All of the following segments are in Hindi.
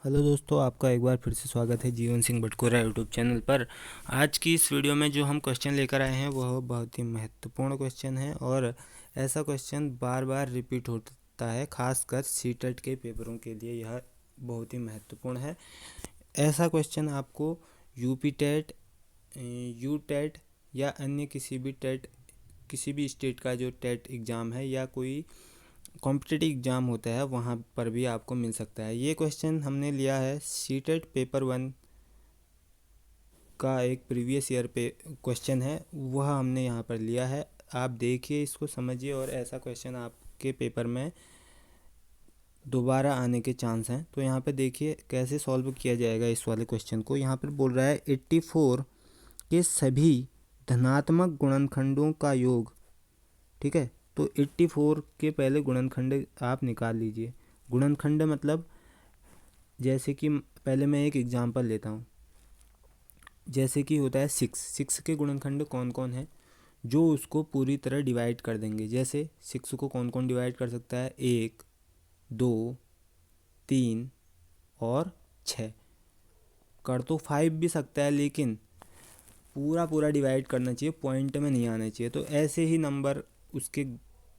हेलो दोस्तों, आपका एक बार फिर से स्वागत है जीवन सिंह बटकोरा यूट्यूब चैनल पर। आज की इस वीडियो में जो हम क्वेश्चन लेकर आए हैं वह बहुत ही महत्वपूर्ण क्वेश्चन है और ऐसा क्वेश्चन बार बार रिपीट होता है, खासकर सीटेट के पेपरों के लिए यह बहुत ही महत्वपूर्ण है। ऐसा क्वेश्चन आपको यूपी टेट, यू टेट या अन्य किसी भी स्टेट का जो टेट एग्ज़ाम है या कोई कॉम्पिटिटिव एग्ज़ाम होता है वहाँ पर भी आपको मिल सकता है। ये क्वेश्चन हमने लिया है सीटेट पेपर 1 का, एक प्रीवियस ईयर पे क्वेश्चन है, वह हमने यहाँ पर लिया है। आप देखिए, इसको समझिए और ऐसा क्वेश्चन आपके पेपर में दोबारा आने के चांस हैं। तो यहाँ पे देखिए कैसे सॉल्व किया जाएगा इस वाले क्वेश्चन को। यहाँ पर बोल रहा है 84 के सभी धनात्मक गुणनखंडों का योग। ठीक है, तो 84 के पहले गुणनखंड आप निकाल लीजिए। गुणनखंड मतलब, जैसे कि पहले मैं एक एग्जांपल लेता हूँ। जैसे कि होता है 6 के गुणनखंड कौन कौन है जो उसको पूरी तरह डिवाइड कर देंगे। जैसे 6 को कौन कौन डिवाइड कर सकता है, 1, 2, 3 और 6। कर तो 5 भी सकता है, लेकिन पूरा डिवाइड करना चाहिए, पॉइंट में नहीं आना चाहिए। तो ऐसे ही नंबर उसके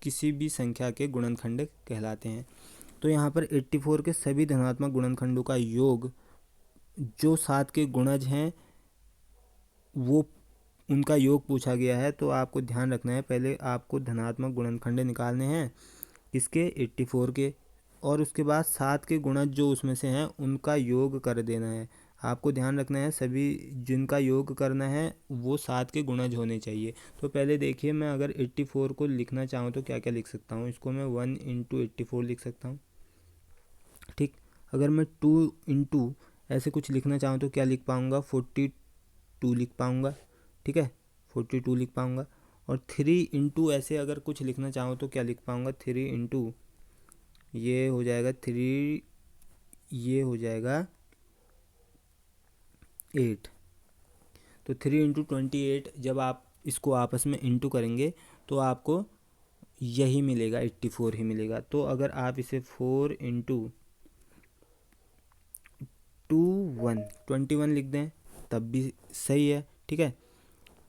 किसी भी संख्या के गुणनखंड कहलाते हैं। तो यहाँ पर 84 के सभी धनात्मक गुणनखंडों का योग, जो 7 के गुणज हैं वो उनका योग पूछा गया है। तो आपको ध्यान रखना है, पहले आपको धनात्मक गुणनखंड निकालने हैं किसके, 84 के, और उसके बाद 7 के गुणज जो उसमें से हैं उनका योग कर देना है। आपको ध्यान रखना है सभी जिनका योग करना है वो 7 के गुणज होने चाहिए। तो पहले देखिए, मैं अगर 84 को लिखना चाहूँ तो क्या क्या लिख सकता हूँ। इसको मैं 1 इंटू 84 लिख सकता हूँ। ठीक, अगर मैं 2 इंटू ऐसे कुछ लिखना चाहूँ तो क्या लिख पाऊँगा, 42 लिख पाऊँगा। ठीक है, 42 लिख पाऊँगा। और 3 इंटू ऐसे अगर कुछ लिखना चाहूँ तो क्या लिख पाऊँगा, 3 इंटू ये हो जाएगा 3, ये हो जाएगा 8। तो 3 इंटू 28, जब आप इसको आपस में इंटू करेंगे तो आपको यही मिलेगा, 84 ही मिलेगा। तो अगर आप इसे 4 इंटू 2 1 21 लिख दें तब भी सही है। ठीक है,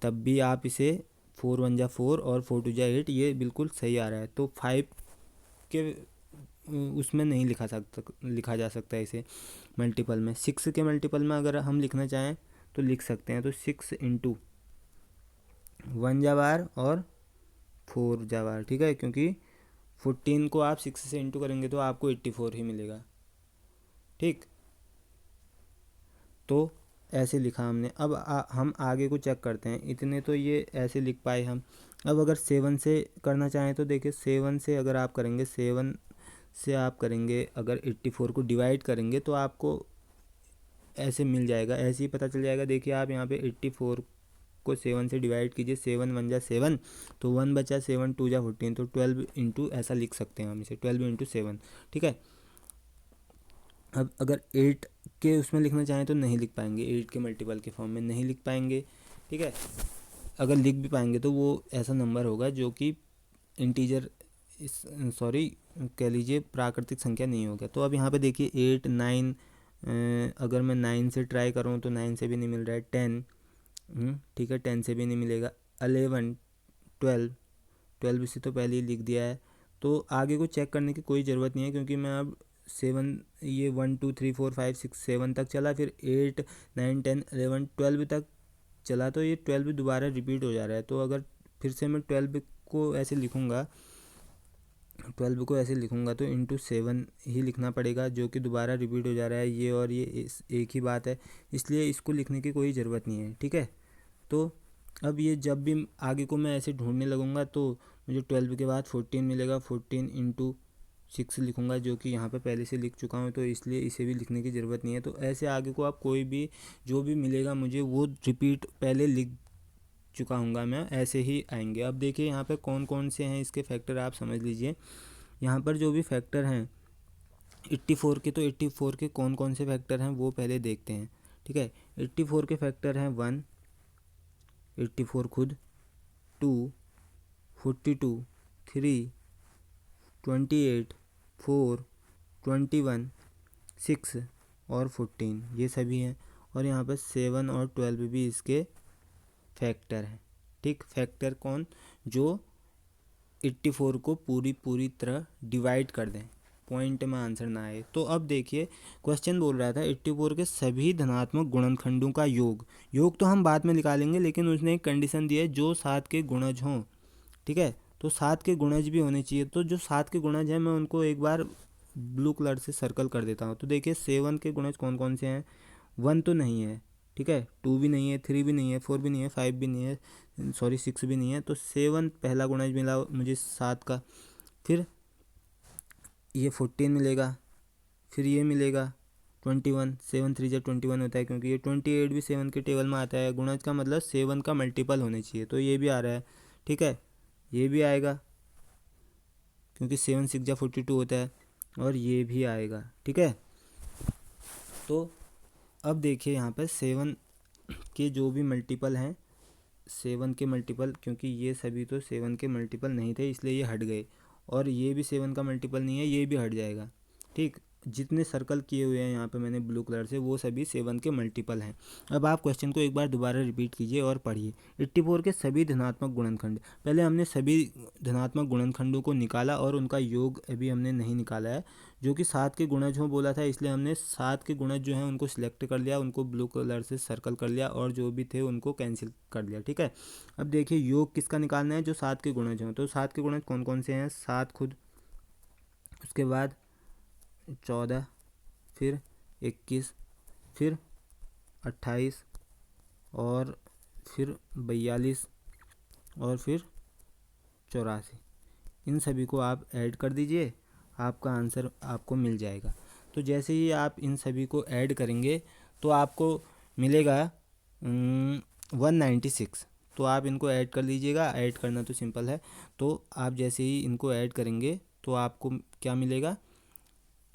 तब भी आप इसे 4 1 जा 4 और 4 2 जा 8, ये बिल्कुल सही आ रहा है। तो 5 के उसमें नहीं लिखा जा सकता है इसे मल्टीपल में। 6 के मल्टीपल में अगर हम लिखना चाहें तो लिख सकते हैं। तो 6 इंटू 1 जा बार और 4 जा बार। ठीक है, क्योंकि 14 को आप 6 से इंटू करेंगे तो आपको 84 ही मिलेगा। ठीक, तो ऐसे लिखा हमने। अब हम आगे को चेक करते हैं। इतने तो ये ऐसे लिख पाए हम। अब अगर 7 से करना चाहें तो देखिए, 7 से अगर आप करेंगे, 7 से आप करेंगे अगर 84 को डिवाइड करेंगे तो आपको ऐसे मिल जाएगा, ऐसे ही पता चल जाएगा। देखिए आप यहाँ पे 84 को 7 से डिवाइड कीजिए, 7 1 जा 7, तो 1 बचा, 7 2 जा 14, तो 12 इंटू ऐसा लिख सकते हैं हम इसे, 12 इंटू 7। ठीक है, अब अगर 8 के उसमें लिखना चाहें तो नहीं लिख पाएंगे, 8 के मल्टीपल के फॉर्म में नहीं लिख पाएंगे। ठीक है, अगर लिख भी पाएंगे तो वो ऐसा नंबर होगा जो कि इंटीजर, सॉरी कह लीजिए प्राकृतिक संख्या नहीं होगा। तो अब यहाँ पे देखिए 8 9, अगर मैं 9 से ट्राई करूँ तो 9 से भी नहीं मिल रहा है। 10, ठीक है, 10 से भी नहीं मिलेगा। 11 12, 12 से तो पहले ही लिख दिया है। तो आगे को चेक करने की कोई ज़रूरत नहीं है, क्योंकि मैं अब 7, ये 1 2 3 4 5 6 7 तक चला, फिर 8 9 10 11 12 तक चला, तो ये 12 दोबारा रिपीट हो जा रहा है। तो अगर फिर से मैं 12 को ऐसे लिखूँगा, 12 को ऐसे लिखूँगा तो इंटू 7 ही लिखना पड़ेगा, जो कि दोबारा रिपीट हो जा रहा है। ये और ये एक ही बात है, इसलिए इसको लिखने की कोई ज़रूरत नहीं है। ठीक है, तो अब ये जब भी आगे को मैं ऐसे ढूंढने लगूँगा तो मुझे 12 के बाद 14 मिलेगा। 14 इंटू 6 लिखूँगा, जो कि यहाँ पे पहले से लिख चुका हूँ, तो इसलिए इसे भी लिखने की ज़रूरत नहीं है। तो ऐसे आगे को आप कोई भी जो भी मिलेगा मुझे वो रिपीट पहले लिख चुका हूँगा मैं, ऐसे ही आएंगे। अब देखिए यहाँ पे कौन कौन से हैं इसके फैक्टर, आप समझ लीजिए। यहाँ पर जो भी फैक्टर हैं 84 के, तो 84 के कौन कौन से फैक्टर हैं वो पहले देखते हैं। ठीक है, 84 के फैक्टर हैं 1, 84 खुद, 2, 42, 3, 28, 4, 21, 6, और 14 ये सभी हैं, और यहाँ पर 7 और 12 भी इसके फैक्टर हैं। ठीक, फैक्टर कौन, जो 84 को पूरी तरह डिवाइड कर दें, पॉइंट में आंसर ना आए। तो अब देखिए क्वेश्चन बोल रहा था 84 के सभी धनात्मक गुणनखंडों का योग तो हम बाद में निकालेंगे, लेकिन उसने एक कंडीशन दी है, जो 7 के गुणज हों। ठीक है, तो 7 के गुणज भी होने चाहिए। तो जो 7 के गुणज हैं मैं उनको एक बार ब्लू कलर से सर्कल कर देता हूँ। तो देखिए 7 के गुणज कौन कौन से हैं, 1 तो नहीं है, ठीक है, 2 भी नहीं है, 3 भी नहीं है, 4 भी नहीं है, 5 भी नहीं है, सॉरी 6 भी नहीं है। तो 7 पहला गुणज मिला मुझे 7 का, फिर ये 14 मिलेगा, फिर ये मिलेगा 21, 7 3 जा 21 होता है, क्योंकि ये 28 भी 7 के टेबल में आता है। गुणज का मतलब 7 का मल्टीपल होने चाहिए, तो ये भी आ रहा है। ठीक है, ये भी आएगा क्योंकि 7 6 जा 42 होता है, और ये भी आएगा। ठीक है, तो अब देखिए यहाँ पर 7 के जो भी मल्टीपल हैं, 7 के मल्टीपल, क्योंकि ये सभी तो 7 के मल्टीपल नहीं थे इसलिए ये हट गए, और ये भी 7 का मल्टीपल नहीं है, ये भी हट जाएगा। ठीक, जितने सर्कल किए हुए हैं यहाँ पे मैंने ब्लू कलर से, वो सभी 7 के मल्टीपल हैं। अब आप क्वेश्चन को एक बार दोबारा रिपीट कीजिए और पढ़िए। 84 के सभी धनात्मक गुणनखंड, पहले हमने सभी धनात्मक गुणनखंडों को निकाला और उनका योग अभी हमने नहीं निकाला है, जो कि 7 के गुणज हों बोला था, इसलिए हमने 7 के गुणज जो हैं उनको सिलेक्ट कर लिया, उनको ब्लू कलर से सर्कल कर लिया, और जो भी थे उनको कैंसिल कर लिया। ठीक है, अब देखिए योग किसका निकालना है, जो 7 के गुणज हों। तो 7 के गुणज कौन कौन से हैं, 7 खुद, उसके बाद 14, फिर 21, फिर 28, और फिर 42, और फिर 84। इन सभी को आप ऐड कर दीजिए, आपका आंसर आपको मिल जाएगा। तो जैसे ही आप इन सभी को ऐड करेंगे तो आपको मिलेगा 196। तो आप इनको ऐड कर लीजिएगा, ऐड करना तो सिंपल है। तो आप जैसे ही इनको ऐड करेंगे तो आपको क्या मिलेगा,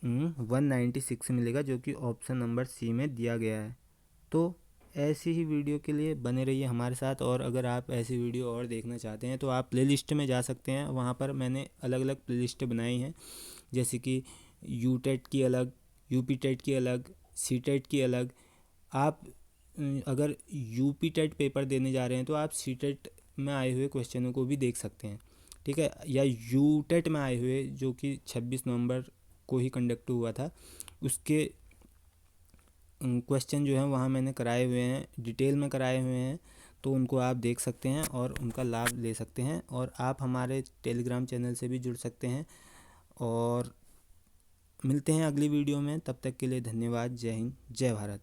196 मिलेगा, जो कि ऑप्शन नंबर सी में दिया गया है। तो ऐसी ही वीडियो के लिए बने रहिए हमारे साथ, और अगर आप ऐसी वीडियो और देखना चाहते हैं तो आप प्लेलिस्ट में जा सकते हैं, वहाँ पर मैंने अलग अलग प्लेलिस्ट बनाई हैं, जैसे कि यूटेट की अलग, यूपी टेट की अलग, सी टेट की अलग। आप अगर यूपी टेट पेपर देने जा रहे हैं तो आप सी टेट में आए हुए क्वेश्चनों को भी देख सकते हैं। ठीक है, या यू टेट में आए हुए, जो कि 26 नवंबर को ही कंडक्ट हुआ था, उसके क्वेश्चन जो हैं वहाँ मैंने कराए हुए हैं, डिटेल में कराए हुए हैं, तो उनको आप देख सकते हैं और उनका लाभ ले सकते हैं। और आप हमारे टेलीग्राम चैनल से भी जुड़ सकते हैं। और मिलते हैं अगली वीडियो में, तब तक के लिए धन्यवाद। जय हिंद, जय भारत।